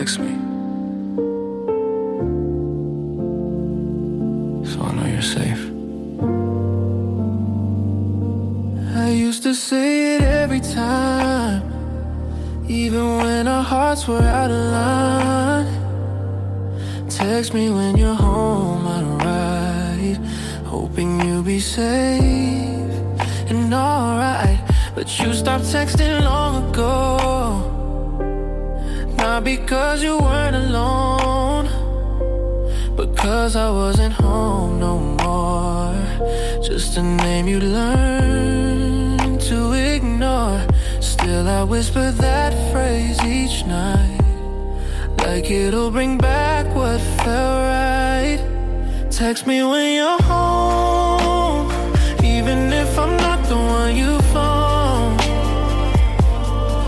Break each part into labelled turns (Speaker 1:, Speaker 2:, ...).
Speaker 1: text me, so I know you're safe. I used to say it every time, even when our hearts were out of line. Text me when you're home, I'd write, hoping you'll be safe and alright. But you stopped texting long ago, not because you weren't alone, because I wasn't home no more. Just a name you learned to ignore. Still I whisper that phrase each night, like it'll bring back what felt right. Text me when you're home, even if I'm not the one you phone.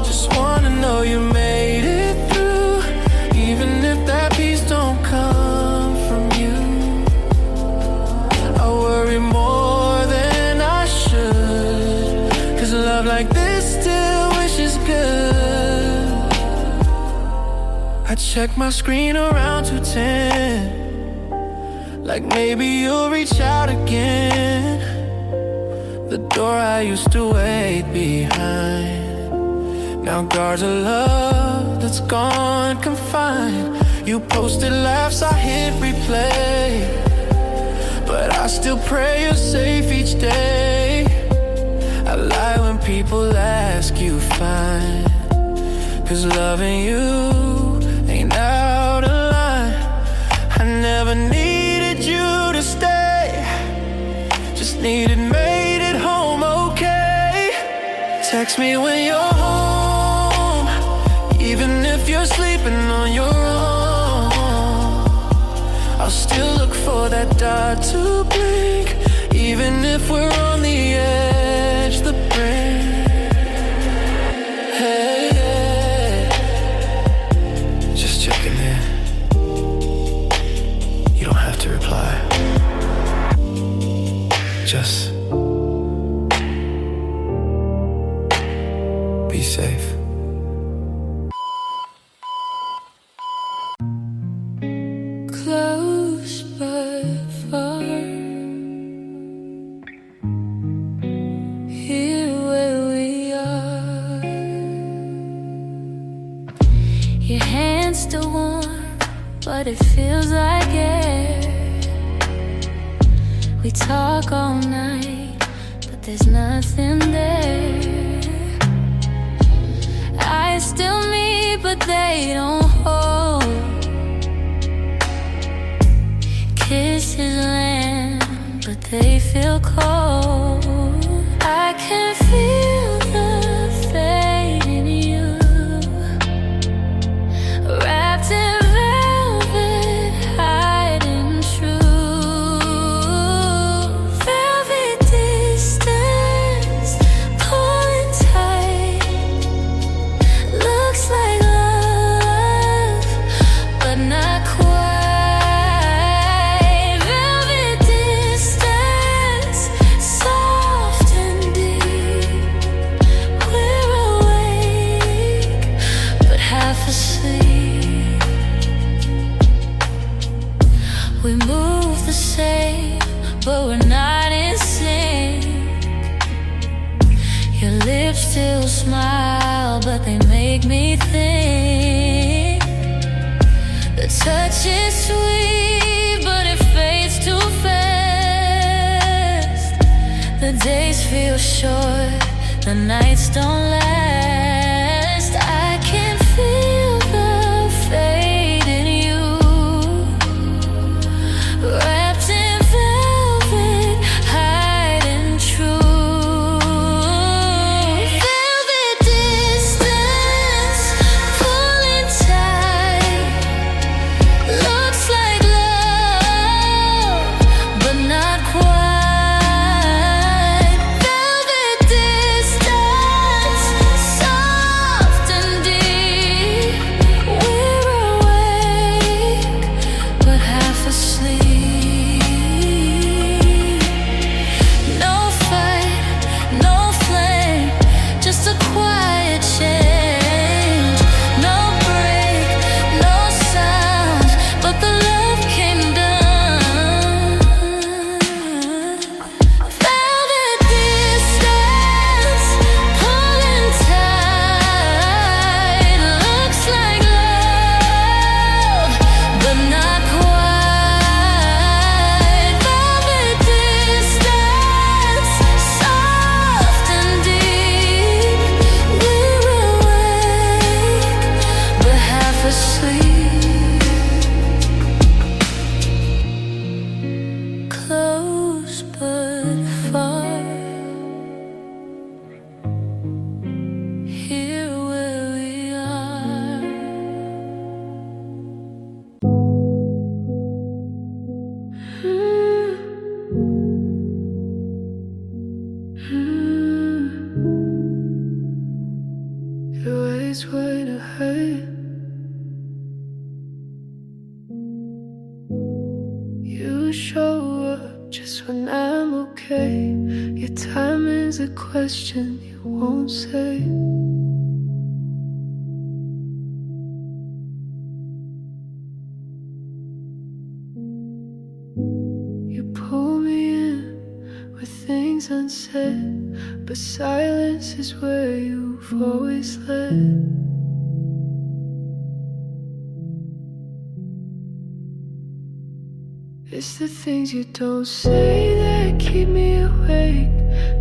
Speaker 1: Just wanna know you made it through, even if that peace don't come from you. I worry more than I should, 'cause love like this still wishes good. I check my screen around 2:10, like maybe you'll reach out again. The door I used to wait behind now guards a love that's gone confined. You posted laughs, I hit replay, but I still pray you're safe each day. I lie when people ask you fine, 'cause loving you ain't out of line. I never needed you to stay, just needed made it home okay. Text me when you're home, even if you're sleeping on your own. I'll still look for that dot to blink, even if we're on the edge, the brink. Hey, hey. Just checking in. You don't have to reply. Just be safe.
Speaker 2: Close but far, here where we are. Your hand's still warm, but it feels like air. We talk all night, but there's nothing there. I still meet, but they don't hold. Kisses land, but they feel cold. I can feel the fate in you, wrapped in velvet, hiding true. Velvet distance, pulling tight. Looks like love, but not quite. Velvet distance, soft and deep. We're awake, but half asleep. We move the same, but we're not in sync. Your lips still smile, but they make me think. The touch is sweet, but it fades too fast. The days feel short, the nights don't last. I can feel the fate in you, wrapped in velvet, hiding true. Velvet distance, pulling tight. Looks like love, but not quite. Velvet distance, soft
Speaker 1: just when it hurt. You show up just when I'm okay. Your time is a question you won't say. You pull me in with things unsaid, but silence is where you've always led. It's the things you don't say that keep me awake,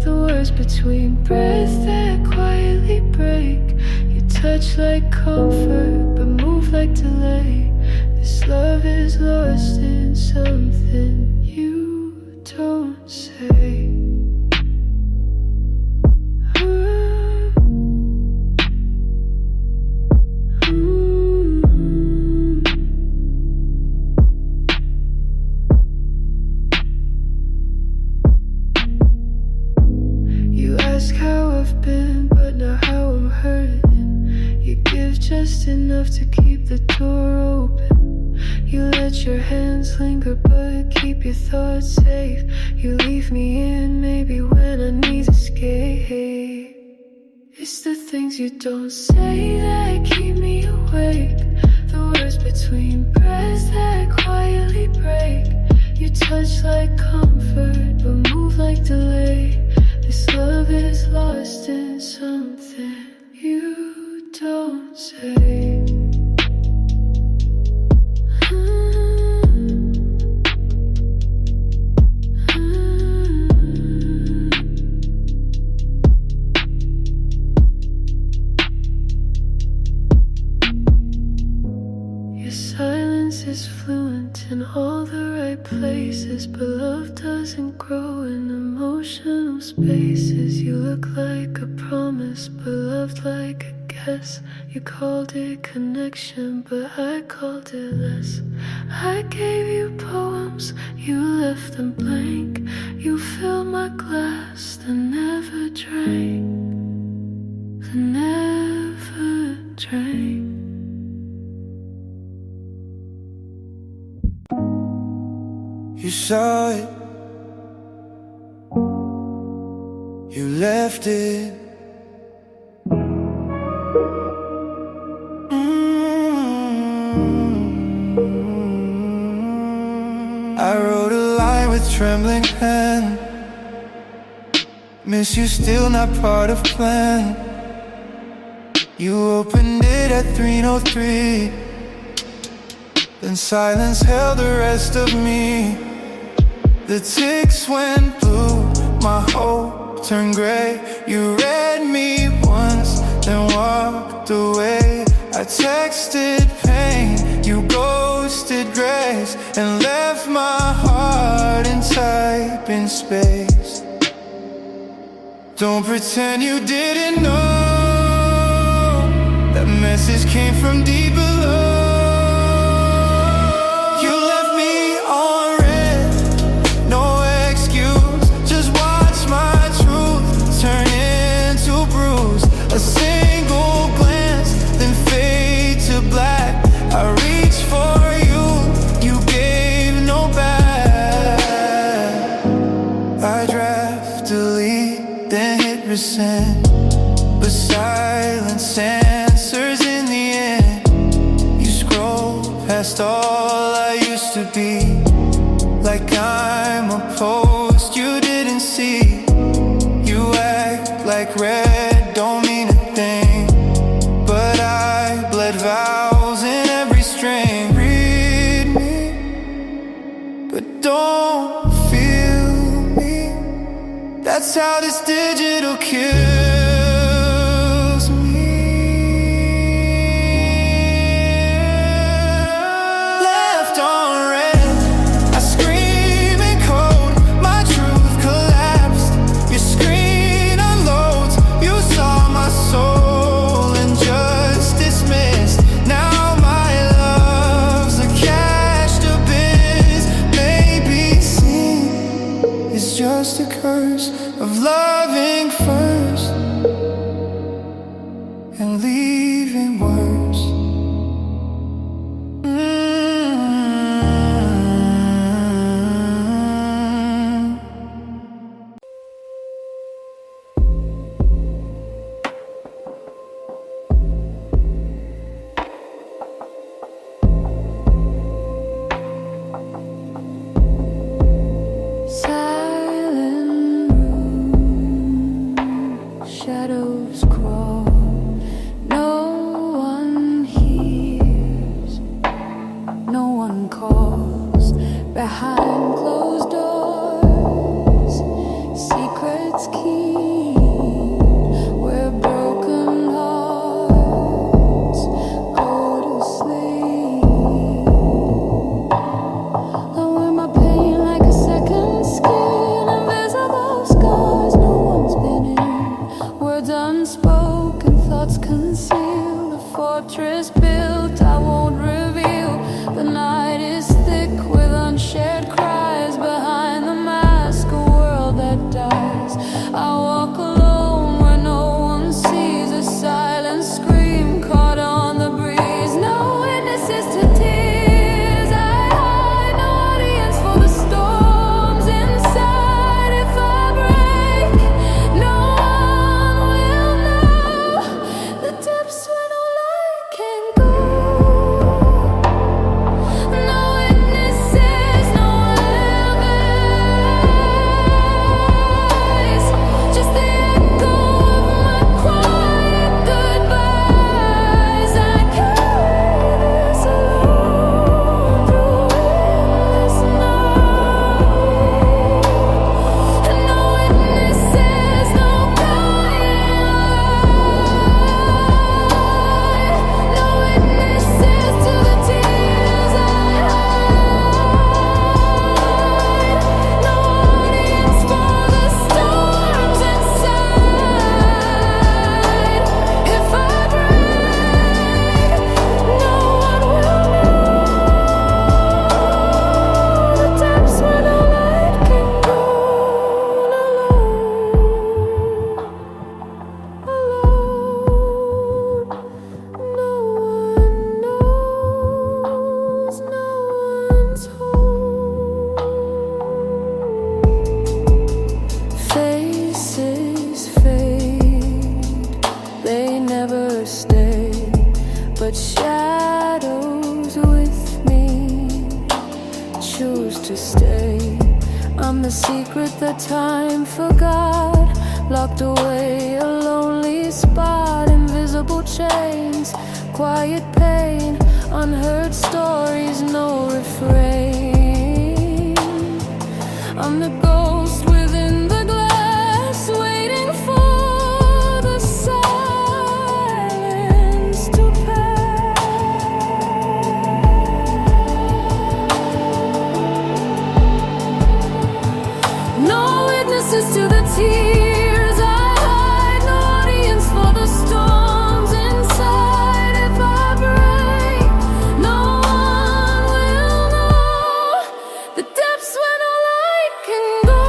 Speaker 1: the words between breaths that quietly break. You touch like comfort, but move like delay. This love is lost in something you don't say. You ask how I've been, but not how I'm hurting. You give just enough to keep the door open. You let your hands linger, but keep your thoughts safe. You leave me in maybe when I need escape. It's the things you don't say that keep me awake, the words between breaths that quietly break. You touch like comfort, but move like delay. This love is lost in something you don't say. Your silence is fluent in all the right places, but love doesn't grow in emotional spaces. You look like a promise, but loved like a guess. You called it connection, but I called it less. I gave you poems, you left them blank. You filled my glass, then never drank, then never drank.
Speaker 3: You saw it, you left it. I wrote a line with trembling pen. Miss you, still not part of plan. You opened it at 3:03. Then silence held the rest of me. The ticks went blue, my hope turned gray. You read me once, then walked away. I texted pain, you ghosted grace, and left my heart in typing space. Don't pretend you didn't know. That message came from deep below. A single glance, then fade to black. I reached for you, you gave no back. I draft, delete, then hit resend, but silence answers in the end. You scroll past all I used to be, like I'm a post you didn't see. You act like red don't mean a thing, but I bled vows in every string. Read me, but don't feel me. That's how this digital kills me. Left on red, I scream in code. My truth collapsed. Your screen unloads. You saw my soul and just dismissed. Now my love's a cashed abyss. Maybe sin is just a curse of loving first.
Speaker 2: conceal the fortress built. I won't reveal. The night is thick with unshared cries. Behind the mask, a world that dies. I walk alone where no one sees. A silent scream caught on the breeze. No witnesses to tears I hide. No audience for the storms inside. If I break, no one will know the depths where no light can go. No witnesses, no lies. Just the echo of my quiet goodbyes. I carry this alone through endless night. No witnesses, no guiding light. No witnesses to the tears I hide. No audience for the storms inside. If I break, no one will know the depths where no light can go. Alone, no one knows, no one's home. Faces fade, they never stay, but shadows with me choose to stay. I'm the secret that time forgot, locked away, a lonely spot. Invisible chains, quiet pain, unheard stories, no refrain. I'm the ghost within the glass, waiting for the silence to pass. No witnesses to the tears I hide. No audience for the storms inside. If I break, no one will know the depths where no light can go.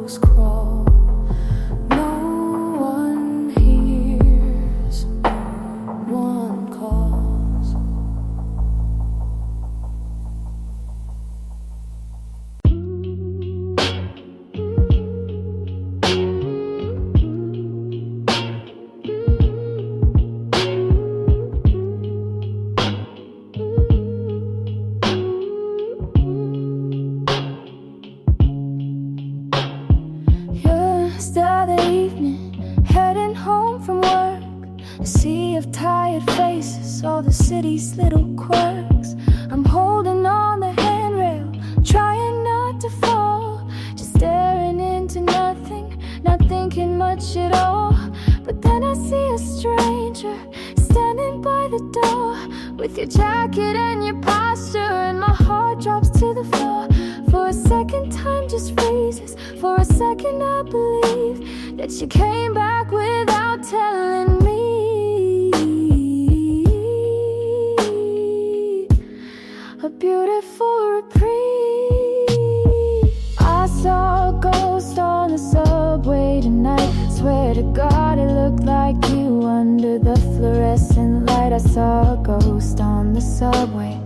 Speaker 2: shadows crawl. No one hears, no one calls. Yesterday evening, heading home from work, a sea of tired faces, all the city's little quirks. I'm holding on the handrail, trying not to fall, just staring into nothing, not thinking much at all. But then I see a stranger standing by the door, with your jacket and your posture, and my heart drops to the floor. For a second time just freezes. For a second I believe that you came back without telling me. A beautiful reprieve. I saw a ghost on the subway tonight. Swear to God it looked like you under the fluorescent light. I saw a ghost on the subway.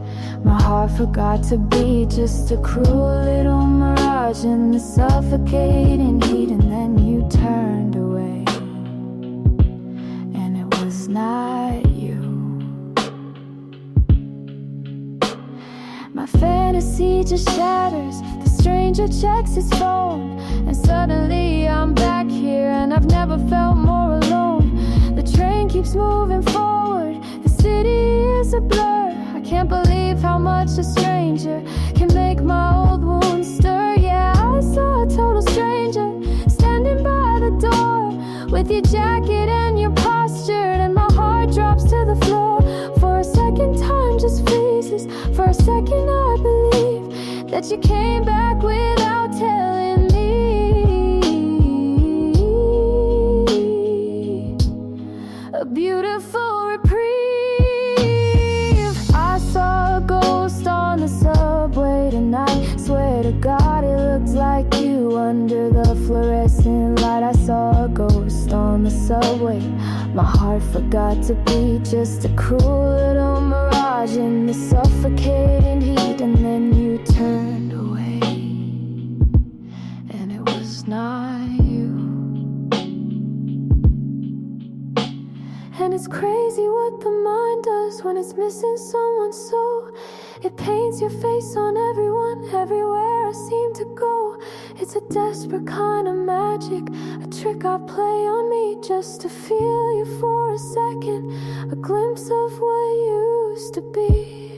Speaker 2: My heart forgot to beat, just a cruel little mirage in the suffocating heat. And then you turned away, and it was not you. My fantasy just shatters. The stranger checks his phone, and suddenly I'm back here, and I've never felt more alone. The train keeps moving forward, the city is a blur. I can't believe how much a stranger can make my old wounds stir. Yeah, I saw a total stranger standing by the door, with your jacket and your posture, and my heart drops to the floor. For a second time just freezes. For a second I believe that you came back without telling me. A beautiful reprieve. I saw a ghost on the subway tonight. Swear to God it looks like you under the fluorescent light. I saw a ghost on the subway. My heart forgot to beat, just a cruel little mirage in the suffocating heat. And then you turned away, and it was not you. And it's crazy what the mind does when it's missing someone so. It paints your face on everyone, everywhere I seem to go. It's a desperate kind of magic, a trick I play on me just to feel you for a second, a glimpse of what used to be.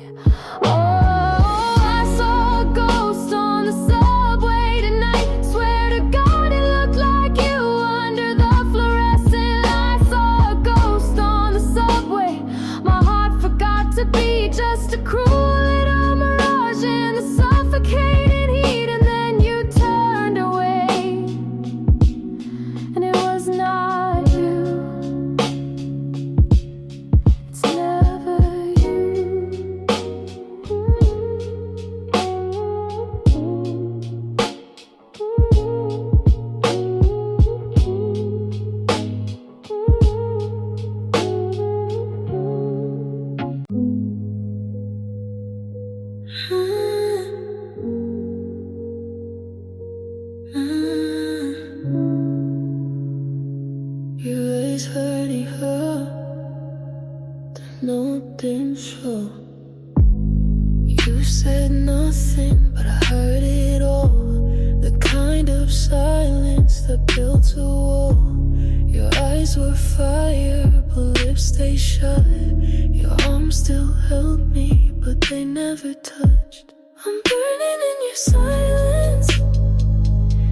Speaker 2: Oh, I saw a ghost on the subway tonight. Swear to God it looked like you under the fluorescent light. I saw a ghost on the subway. My heart forgot to beat, just a cruel little mirage in the suffocating heat. And then you turned away, and it was not you. It's never you. You raised hurting her, no didn't show. You said nothing, but I heard it all. The kind of silence that built a wall. Your eyes were fire, but lips stayed shut. Your arms still held me, but they never touched. I'm burning in your silence,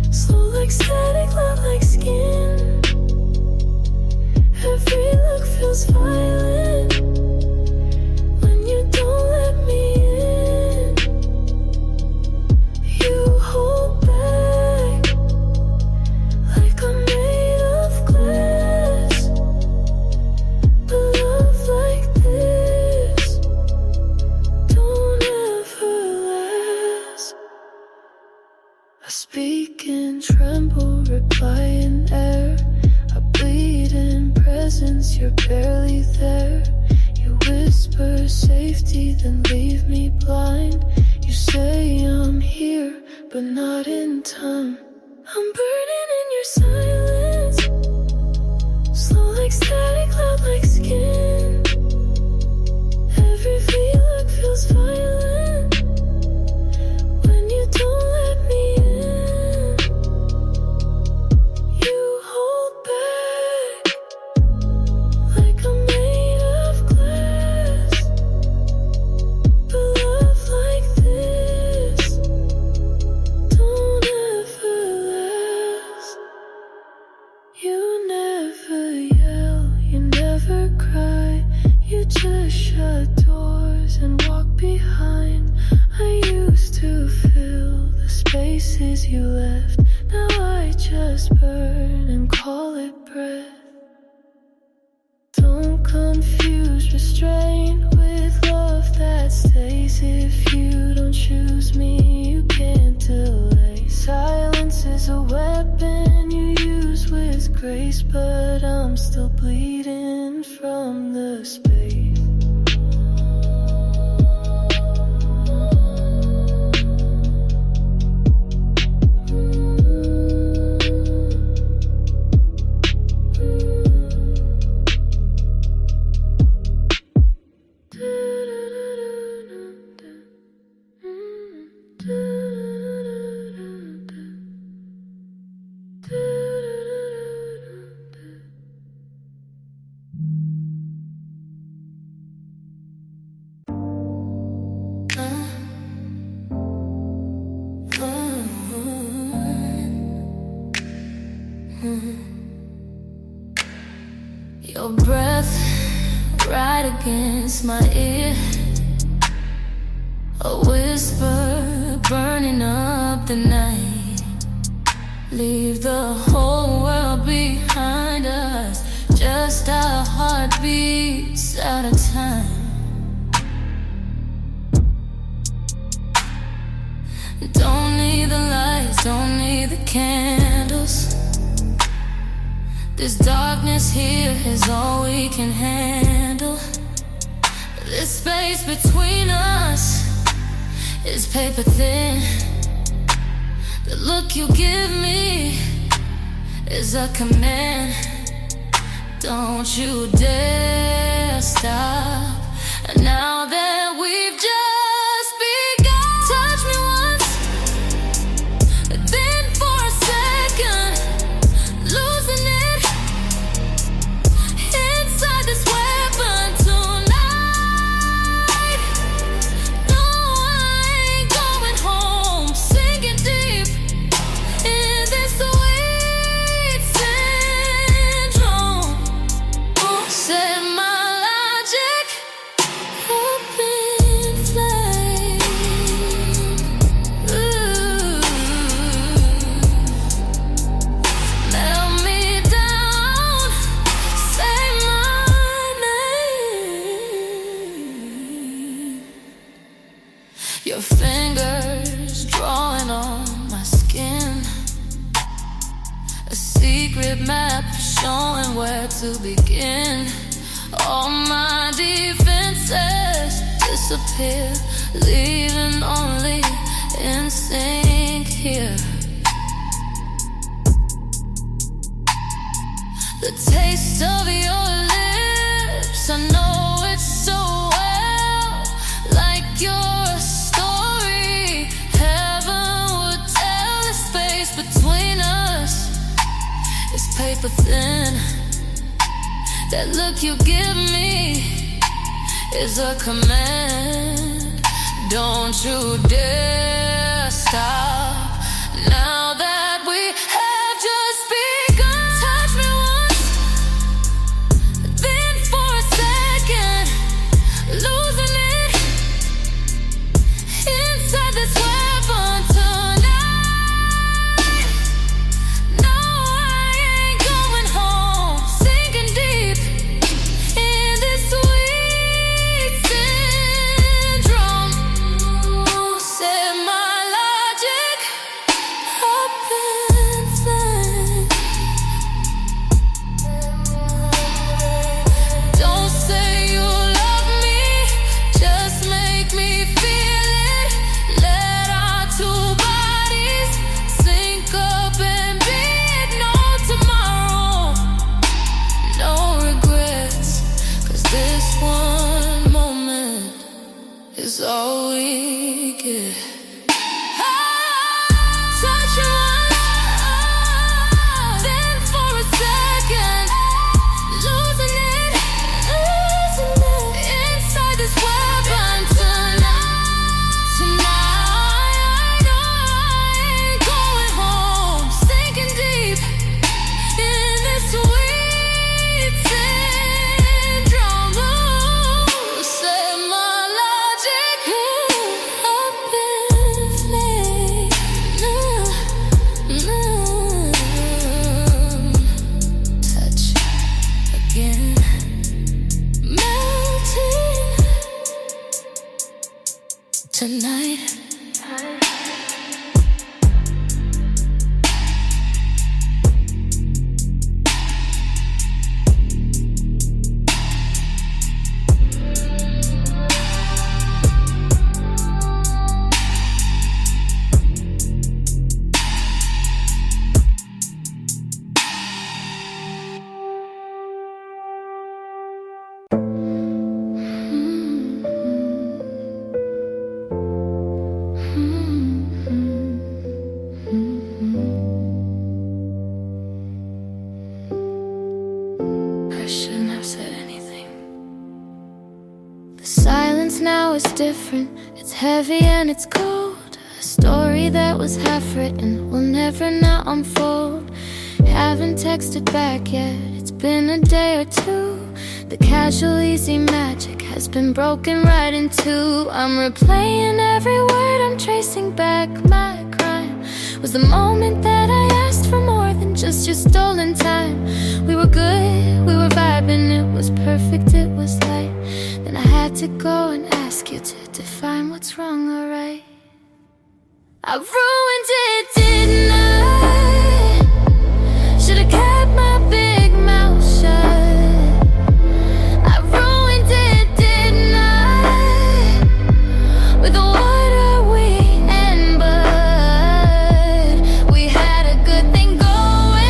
Speaker 2: slow like static, loud like skin. Every look feels violent when you don't let me in. You hold back like I'm made of glass. But love like this don't ever last. I speak and tremble, reply in air. I bleed in presence, you're barely there. You whisper safety, then leave me blind. You say I'm here, but not in time. I'm burning in your silence, slow like static, loud like skin. Every V-look feels violent when you don't let me in. You hold back like I'm made of glass, but love like this don't ever last. You never yell, you never cry, you just shut doors and walk behind. I used to fill the spaces you left, now I just burn and call it breath. Don't confuse restraint with love that stays. If you don't choose me, you can't delay. Silence is a weapon you use with grace, but I'm still bleeding from the space. Your breath right against my ear, a whisper burning up the night. Leave the whole world behind us, just our heartbeats at a time. Don't need the lights, don't need the candles. This darkness here is all we can handle. This space between us is paper thin. The look you give me is a command. Don't you dare stop. Now that we've just begun, touch me once, then for a second, losing it inside this weapon tonight. No, I ain't going home, sinking deep in this sweet syndrome. Set my logic up in flame. Ooh. Melt me down, say my name. Your fingers drawing on my skin, a secret map showing where to begin. All my defenses disappear, leaving only instinct here. The taste of your lips, I know it so well. Like your story, heaven would tell. The space between us is paper thin. That look you give me is a command. Don't you dare stop. Now that we have just begun, touch me once, then for a second, losing it inside this weapon tonight. No, I ain't going home, sinking deep in this sweet syndrome. Set my logic is all we get. Touch you once, then for a second, losing it inside this weapon tonight, I ain't going home, sinking deep in this sweet syndrome. Set my logic up in flame. Touch again, melting tonight. I shouldn't have said anything. The silence now is different. It's heavy and it's cold. A story that was half written will never not unfold. Haven't texted back yet. It's been a day or two. The casual easy magic has been broken right in two. I'm replaying every word. I'm tracing back my crime. Was the moment that I asked for more than just your stolen time. We were good, we were vibing, it was perfect, it was light. Then I had to go and ask you to define what's wrong or right. I ruined it, didn't I? Should've kept my big mouth shut. I ruined it, didn't I? With the water we and bud, we had a good thing going.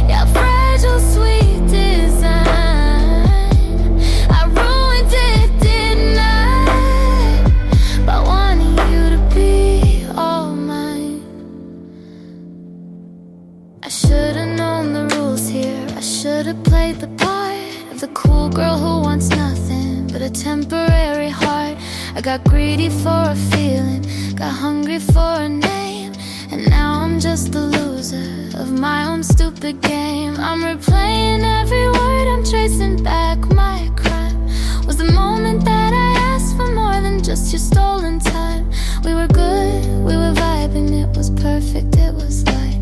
Speaker 2: Yeah, fragile, sweet design. I ruined it, didn't I? By wanting you to be all mine. I should've known the rules here. I should've played the part of the cool girl who wants nothing but a temporary heart. I got greedy for a feeling, got hungry for a name, and now I'm just the loser of my own stupid game. I'm replaying every word, I'm tracing back my crime. Was the moment that I asked for more than just your stolen time. We were good, we were vibing, it was perfect, it was light.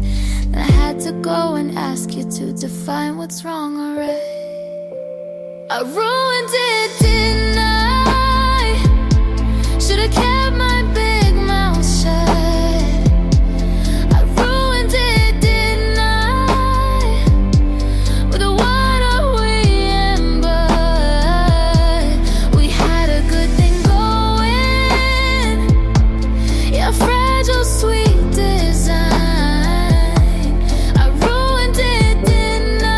Speaker 2: And I had to go and ask you to define what's wrong or right. I ruined it, didn't I? Should've kept my big mouth shut. I ruined it, didn't I? With the water we and bud, we had a good thing going. Yeah, fragile, sweet design. I ruined it, didn't I?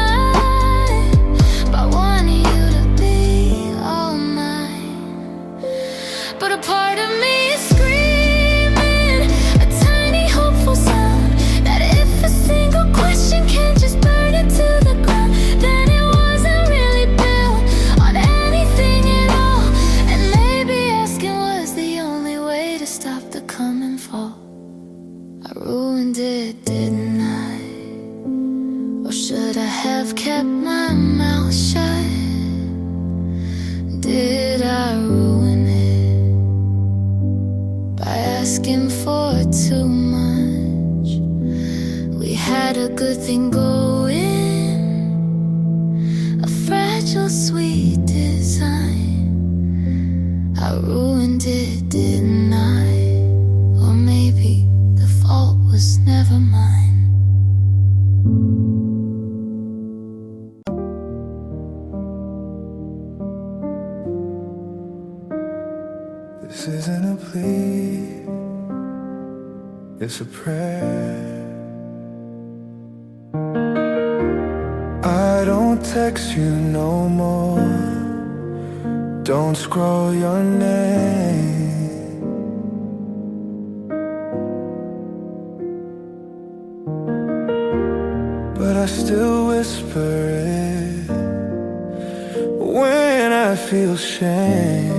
Speaker 2: By wanting you to be all mine. But a part of me is screaming, a tiny hopeful sound, that if a single question can just burn it to the ground, then it wasn't really built on anything at all. And maybe asking was the only way to stop the come and fall. I ruined it, didn't I? Or should I have kept my mouth shut? Did I ruin it by asking for too much? We had a good thing going, a fragile, sweet design. I ruined it, didn't I? Or maybe the fault was never mine.
Speaker 3: This isn't a plea, it's a prayer. I don't text you no more, don't scroll your name. But I still whisper it when I feel shame.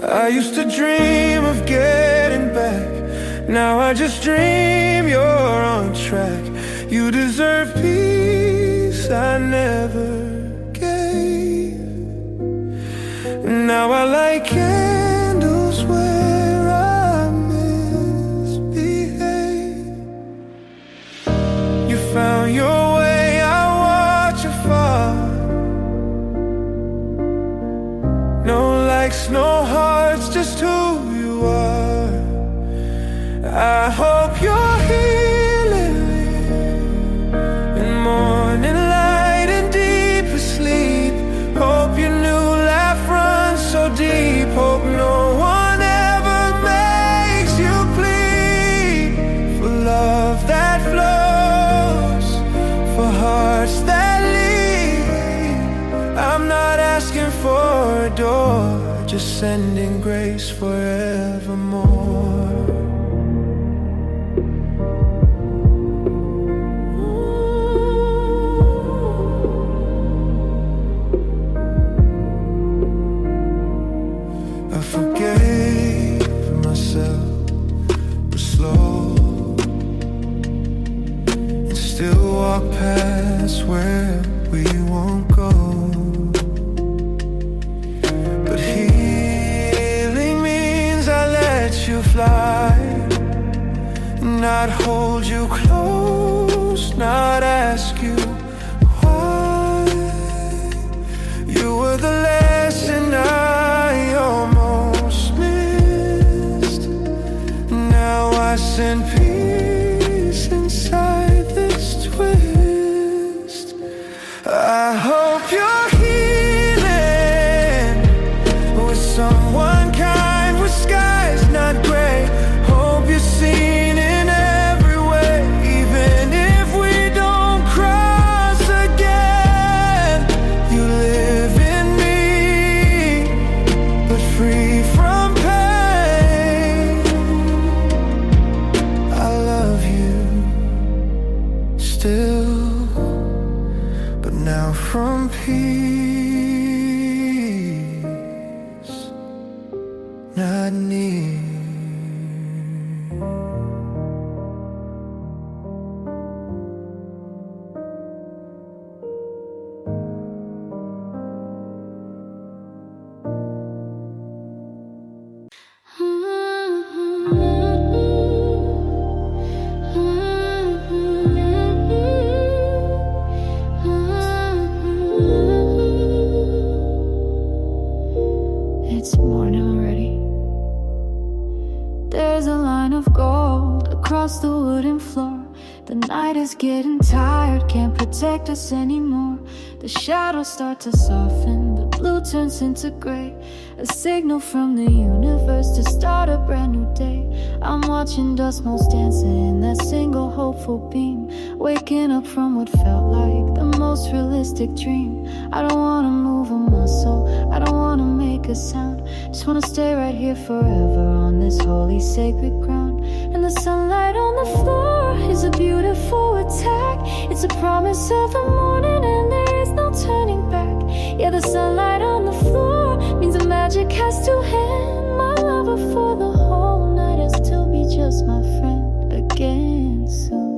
Speaker 3: I used to dream of getting back, now I just dream you're on track. You deserve peace I never gave. Now I light candles where I misbehave. You found your way, I watch afar. No likes, no hearts, just who you are. I hope you're healing in morning light and deeper sleep. Hope your new laugh runs so deep. Hope no one ever makes you plead for love that flows, for hearts that lead. I'm not asking for a door, just sending grace forevermore. I forgave myself, but slow, and still walk past where we won't go. But healing means I let you fly, not hold you close, not ask you why. You were the lesson I almost missed. Now I send peace inside this twist. I hope you're healing with someone kind, with skies not gray. Hope you're seen in every way, even if we don't cross again. You live in me, but free from pain. I love you still, but now from peace, not need.
Speaker 2: It's morning already. There's a line of gold across the wooden floor. The night is getting tired, can't protect us anymore. The shadows start to soften, the blue turns into gray. A signal from the universe to start a brand new day. I'm watching dust motes dancing in that single hopeful beam, waking up from what felt like the most realistic dream. I don't wanna move a muscle, I don't wanna make a sound. Just wanna stay right here forever on this holy sacred ground. And the sunlight on the floor is a beautiful attack. It's a promise of the morning and there is no turning back. Yeah, the sunlight on the floor means the magic has to end. My lover for the whole night has to be just my friend again soon.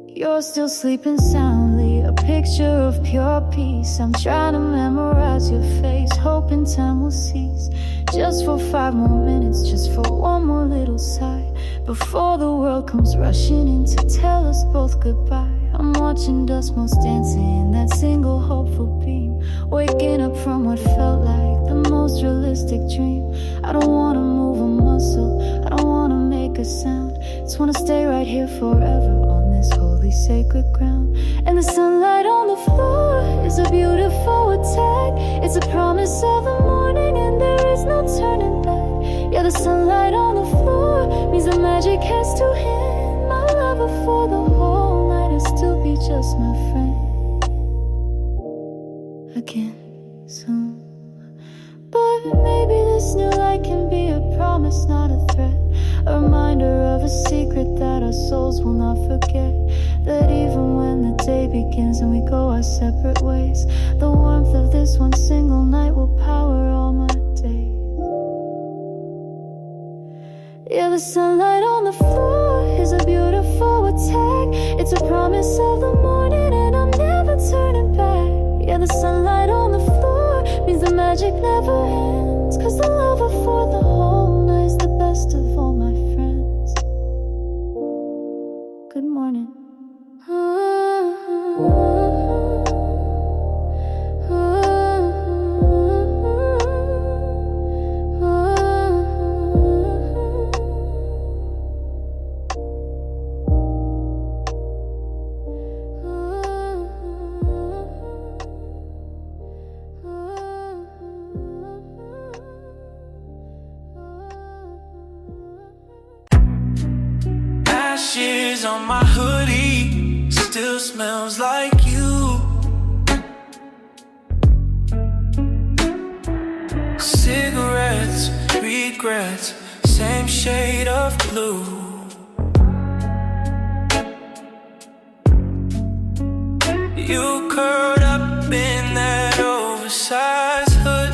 Speaker 2: You're still sleeping soundly, a picture of pure peace. I'm trying to memorize your face, hoping time will cease. Just for 5 more minutes, just for one more little sigh, before the world comes rushing in to tell us both goodbye. I'm watching dust motes dancing in that single hopeful beam, waking up from what felt like the most realistic dream. I don't wanna move a muscle, I don't wanna make a sound. Just wanna stay right here forever on this holy sacred ground. And the sunlight on the floor is a beautiful attack. It's a promise of the morning and there is no turning back. Yeah, the sunlight on the floor means the magic has to end. My lover for the whole night has to be just my friend again soon. But maybe this new light can be a promise, not a threat. A reminder of a secret that our souls will not forget. That even when the day begins and we go our separate ways, the warmth of this one single night will power all my days. Yeah, the sunlight on the floor is a beautiful attack. It's a promise of the morning and I'm never turning back. Yeah, the sunlight on the floor means the magic never ends. Cause the lover for the whole night's the best of all my friends. Good morning.
Speaker 1: Ashes on my hoodie still smells like you. Cigarettes, regrets, same shade of blue. You curled up in that oversized hood.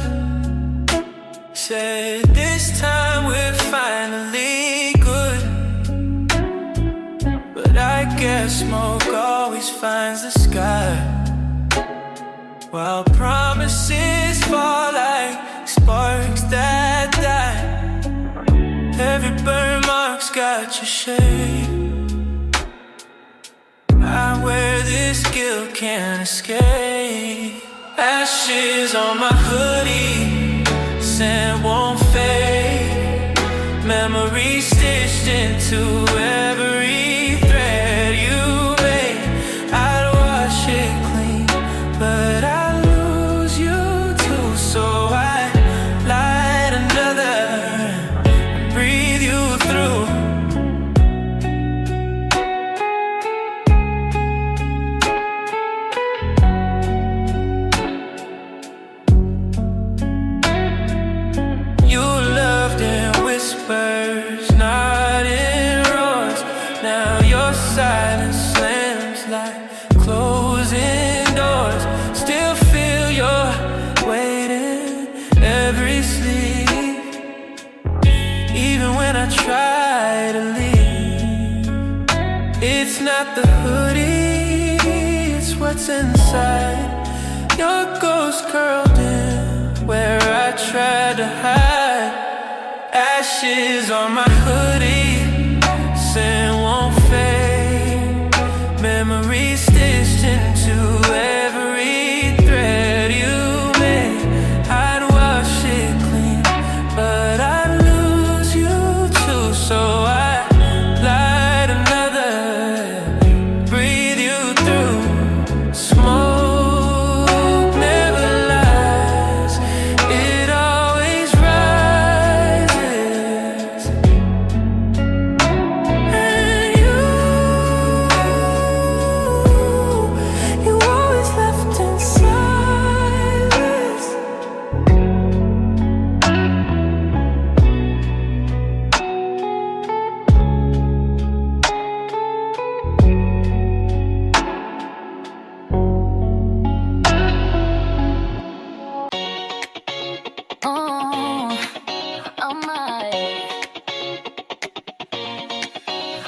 Speaker 1: Said this time we're finally good. But I guess smoke always finds the sky, while promises fall like sparks that die. Every burn mark's got your shade. I wear this guilt, can't escape. Ashes on my hoodie, scent won't fade. Memories stitched into every thread you made. I'd wash it clean, but I lose you too. So I light another and breathe you through. You loved in whispers, not in roars. Now your silence slams like closing doors. Still feel your weight in every sleep. Even when I try to leave, it's not the hoodie, it's what's inside. Your ghost curled in where I tried to hide. Ashes on my hoodie, scent won't fade. Memories stitched into every thread you made. I'd wash it clean, but I'd lose you too. So I light another, breathe you through. Smoke never lies, it always rises. And you always left in silence.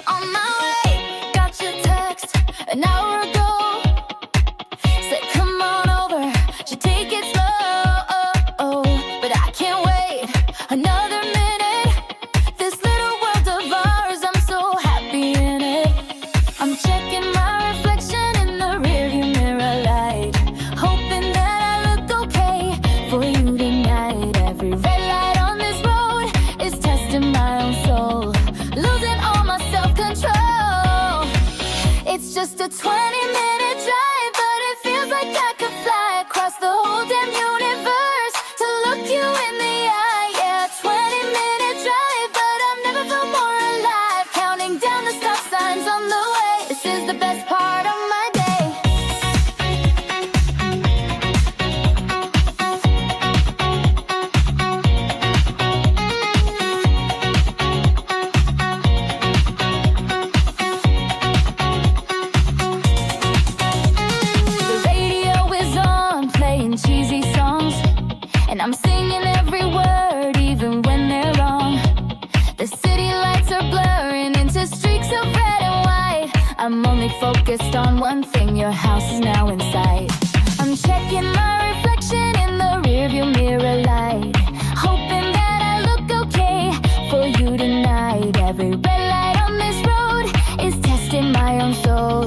Speaker 2: On my way, got your text an hour ago. Said come on over, should take it slow. But I can't wait another minute. This little world of ours, I'm so happy in it. I'm checking my reflection in the rearview mirror light, hoping that I look okay for you tonight. Every red light on this road is testing my own soul, losing all my self-control. It's just a 20-minute drive, but it feels like I could fly across the whole damn universe to look you in the eye. Yeah, 20 every word, even when they're wrong. The city lights are blurring into streaks of red and white. I'm only focused on one thing, your house is now in sight. I'm checking my reflection in the rearview mirror light, hoping that I look okay for you tonight. Every red light on this road is testing my own soul,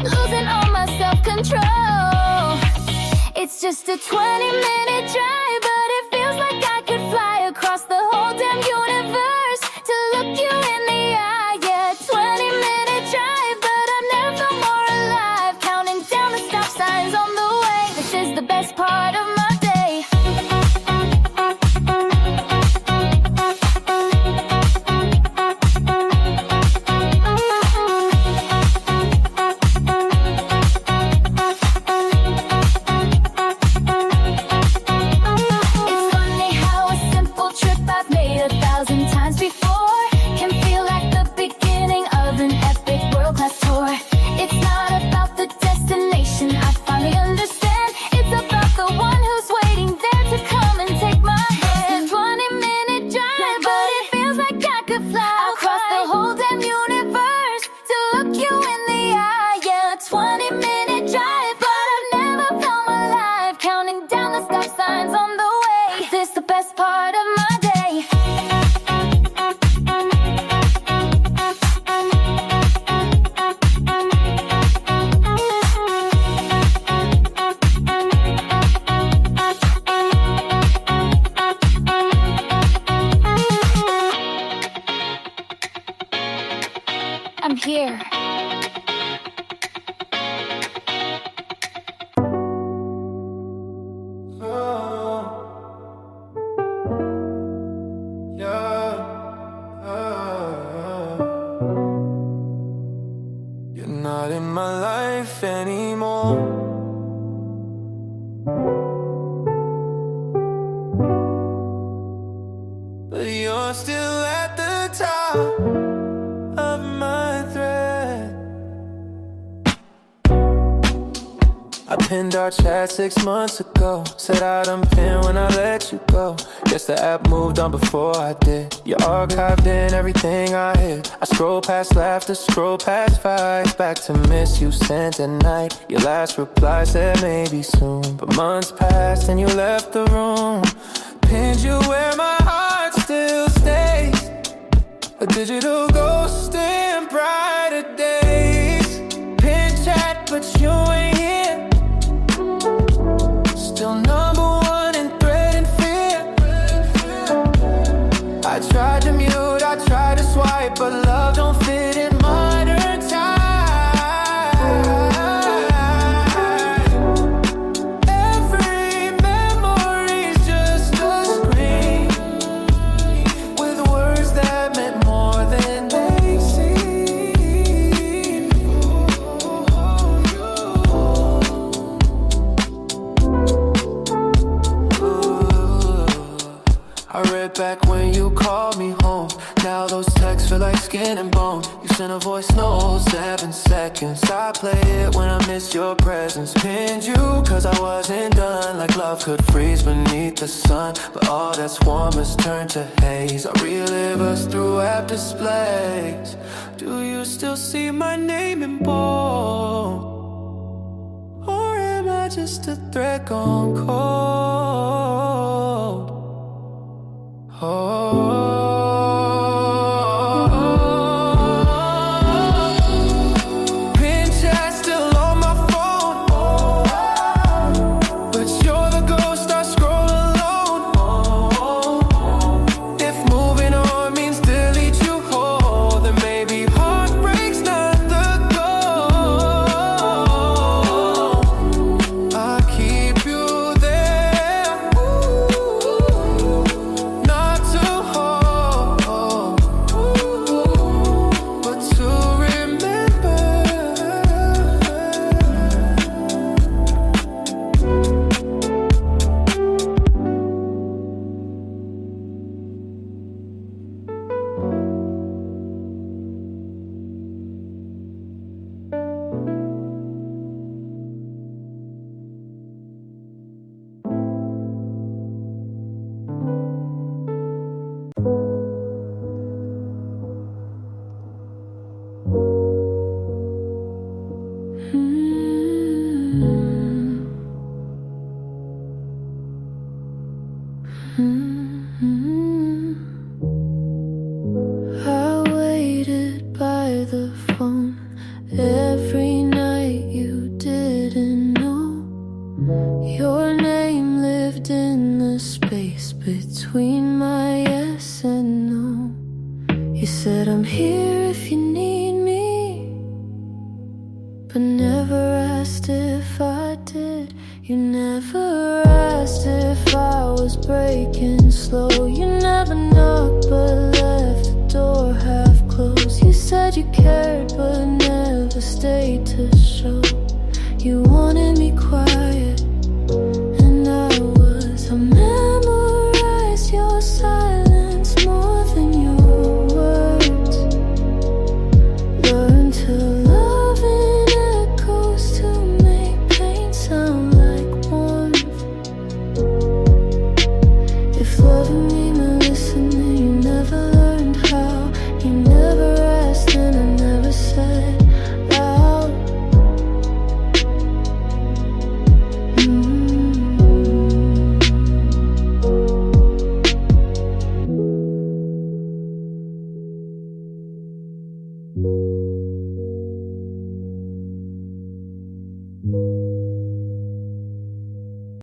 Speaker 2: losing all my self-control. It's just a 20-minute drive, but it feels like I could fly across the whole damn universe to look you in the eye. Yeah, 20-minute drive, but I've never felt more alive. Counting down the stop signs on the way. This is the best part of my day. It's funny how a simple trip I've made 1,000 times before can feel like the beginning of an epic world-class tour. It's not about the destination, I finally understand. It's about the one who's waiting there to come and take my hand. 20-minute drive, but it feels like I could fly across the whole damn universe to look you in the eye. Yeah, 20-minute drive, but I've never felt my life. Counting down the stop signs on the way. This the best part of my day. I'm here.
Speaker 3: You're not in my life anymore. But you're still at the top of my thread. I pinned our chat 6 months ago. Said I'd unpin when I let you go. Guess the app moved on before I did. You archived in everything I hid. I scroll past laughter, scroll past fights. Back to miss you sent at night. Your last reply said maybe soon. But months passed and you left the room. Pinned you where my heart still stays. A digital ghost in brighter days. Pin chat but you ain't here. Still number one in threat and fear. I tried to mute, I tried to swipe, but love don't fit in modern time. Every memory's just a screen with words that meant more than they seem. I read back when you called me home. Now those texts feel like skin and bone. You sent a voice note, 7 seconds. I play it when I miss your presence. Pinned you cause I wasn't done. Like love could freeze beneath the sun, but all that's warm has turned to haze. I relive us through app displays. Do you still see my name in bold? Or am I just a thread gone cold? Pin chat still on my phone, but you're the ghost I scroll alone. If moving on means delete you whole, then maybe heartbreak's not the goal. I keep you there, not to hold
Speaker 2: I waited by the phone every night. You didn't know your name lived in the space between my yes and no. You said I'm here